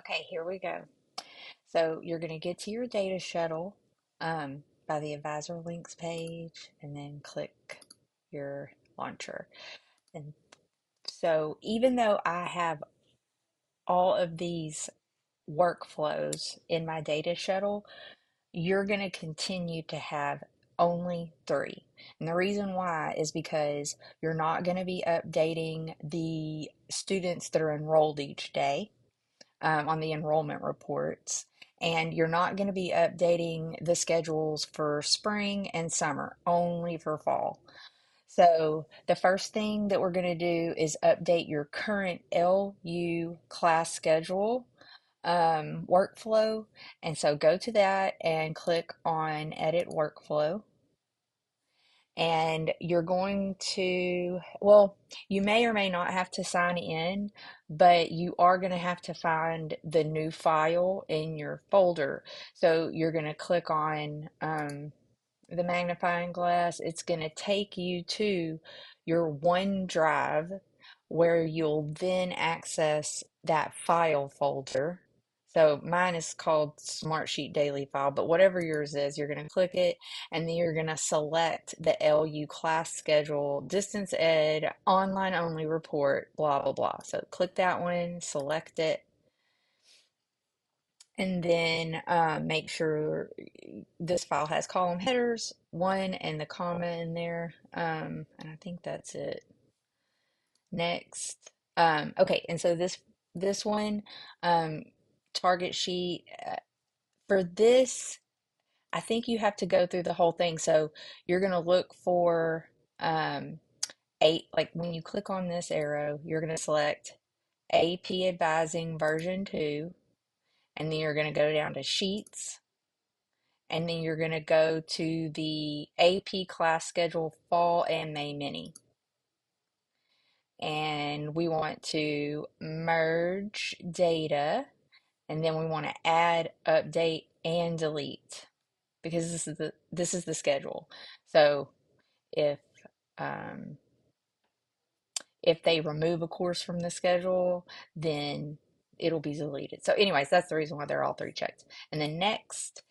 Okay, here we go. So you're going to get to your data shuttle by the advisor links page and then click your launcher. And so even though I have all of these workflows in my data shuttle, you're going to continue to have only three. And the reason why is because you're not going to be updating the students that are enrolled each day on the enrollment reports. And you're not going to be updating the schedules for spring and summer, only for fall. So the first thing that we're going to do is update your current LU class schedule workflow. And so go to that and click on Edit Workflow. And you're going to, well, you may or may not have to sign in, but you are going to have to find the new file in your folder. So you're going to click on the magnifying glass. It's going to take you to your OneDrive where you'll then access that file folder. So mine is called Smartsheet Daily File, but whatever yours is, you're going to click it and then you're going to select the LU class schedule, distance ed, online only report, blah, blah, blah. So click that one, select it, and then make sure this file has column headers, one, and the comma in there. And I think that's it. Next. Okay, and so this one, um, target sheet, for this, I think you have to go through the whole thing. So you're going to look for um, like when you click on this arrow, you're going to select AP Advising version 2, and then you're going to go down to Sheets, and then you're going to go to the AP class schedule fall and May mini. And we want to merge data, and then we want to add, update, and delete because this is the schedule. So if um, if they remove a course from the schedule, then it'll be deleted. So anyways, that's the reason why they're all three checked. And then next,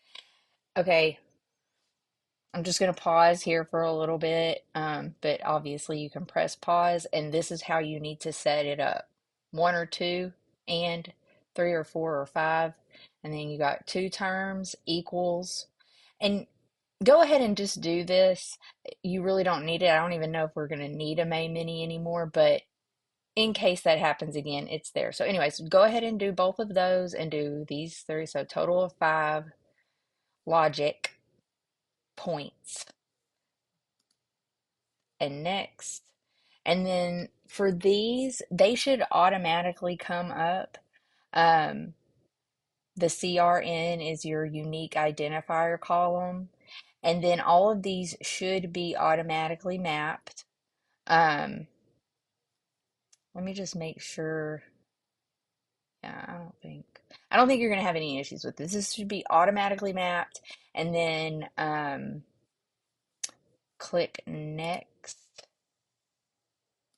okay, I'm just going to pause here for a little bit, but obviously you can press pause, and this is how you need to set it up. One or two, and three or four or five, and then you got two terms, equals, and go ahead and just do this. You really don't need it. I don't even know if we're going to need a May Mini anymore, but in case that happens again, it's there. So anyways, go ahead and do both of those and do these three. So total of 5 logic points. And next. And then for these, they should automatically come up. Um, the CRN is your unique identifier column. And then all of these should be automatically mapped. Um, Let me just make sure. Yeah, I don't think you're gonna have any issues with this. This should be automatically mapped, and then click next,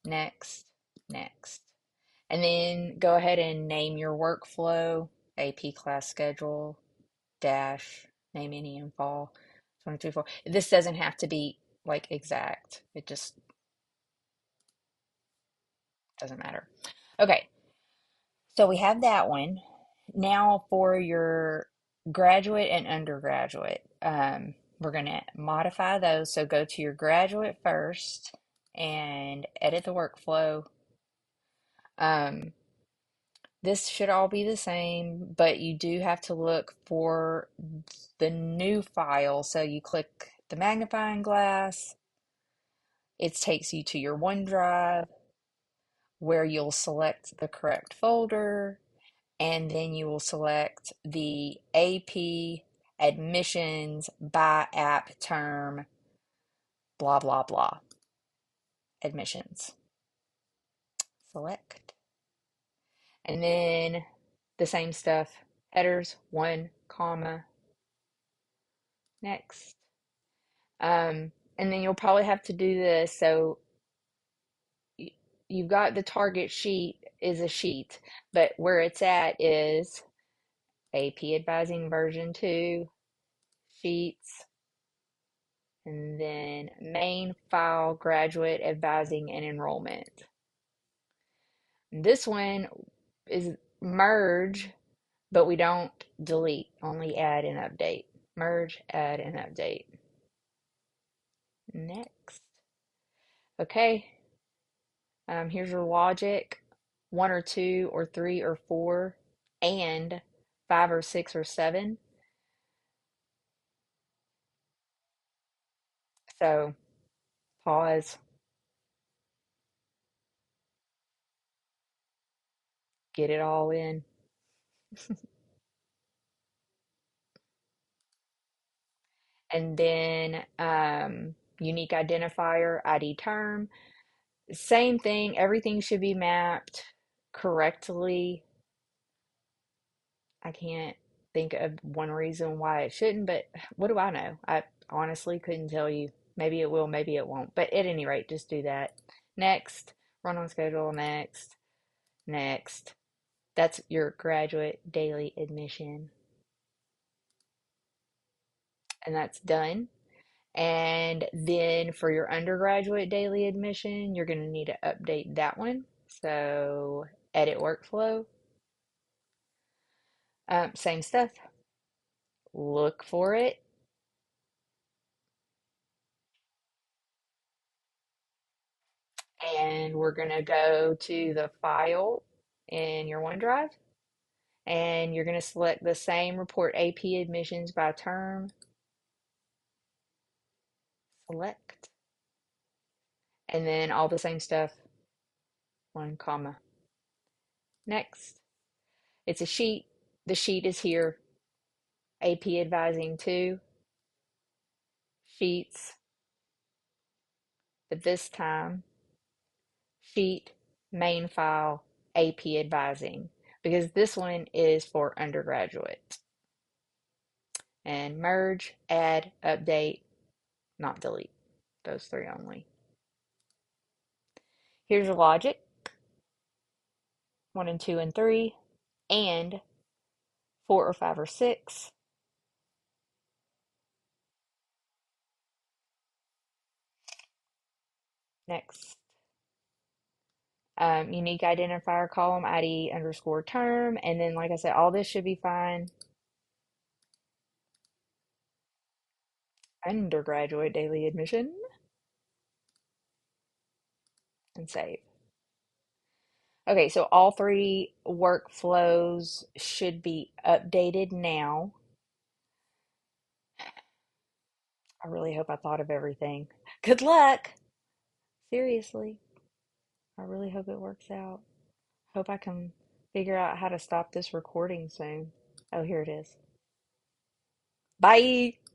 next, next. And then go ahead and name your workflow, AP class schedule, dash, name any in fall, 2024. This doesn't have to be like exact. It just doesn't matter. Okay, so we have that one. Now for your graduate and undergraduate, we're going to modify those. So go to your graduate first and edit the workflow. Um, this should all be the same, but you do have to look for the new file. So you click the magnifying glass, it takes you to your OneDrive where you'll select the correct folder, and then you will select the AP admissions by app term, blah, blah, blah, admissions. Select. And then the same stuff, headers, one, comma, next. And then you'll probably have to do this. So you've got the target sheet is a sheet, but where it's at is AP Advising version 2, Sheets, and then main file, Graduate Advising and Enrollment. This one is merge, but we don't delete, only add and update. Merge, add, and update. Next. Okay, here's your logic. One or two or three or four, and five or six or seven. So pause, get it all in. And then unique identifier, ID term. Same thing, everything should be mapped correctly. I can't think of one reason why it shouldn't, but what do I know? I honestly couldn't tell you. Maybe it will, maybe it won't. But at any rate, just do that. Next, run on schedule, next, next. That's your graduate daily admission. And that's done. And then for your undergraduate daily admission, you're going to need to update that one. So edit workflow, same stuff. Look for it, and we're going to go to the file in your OneDrive, and you're going to select the same report AP admissions by term. Select, and then all the same stuff, one comma. Next. It's a sheet. The sheet is here. AP advising 2, sheets, but this time sheet, main file, AP advising, because this one is for undergraduate. And merge, add, update, not delete. Those three only. Here's your logic. 1 and 2 and 3, and 4 or 5 or 6. Next. Unique identifier column, ID underscore term. And then, like I said, all this should be fine. Undergraduate daily admission, and save. Okay, so all three workflows should be updated now. I really hope I thought of everything. Good luck! Seriously, I really hope it works out. Hope I can figure out how to stop this recording soon. Oh, here it is. Bye!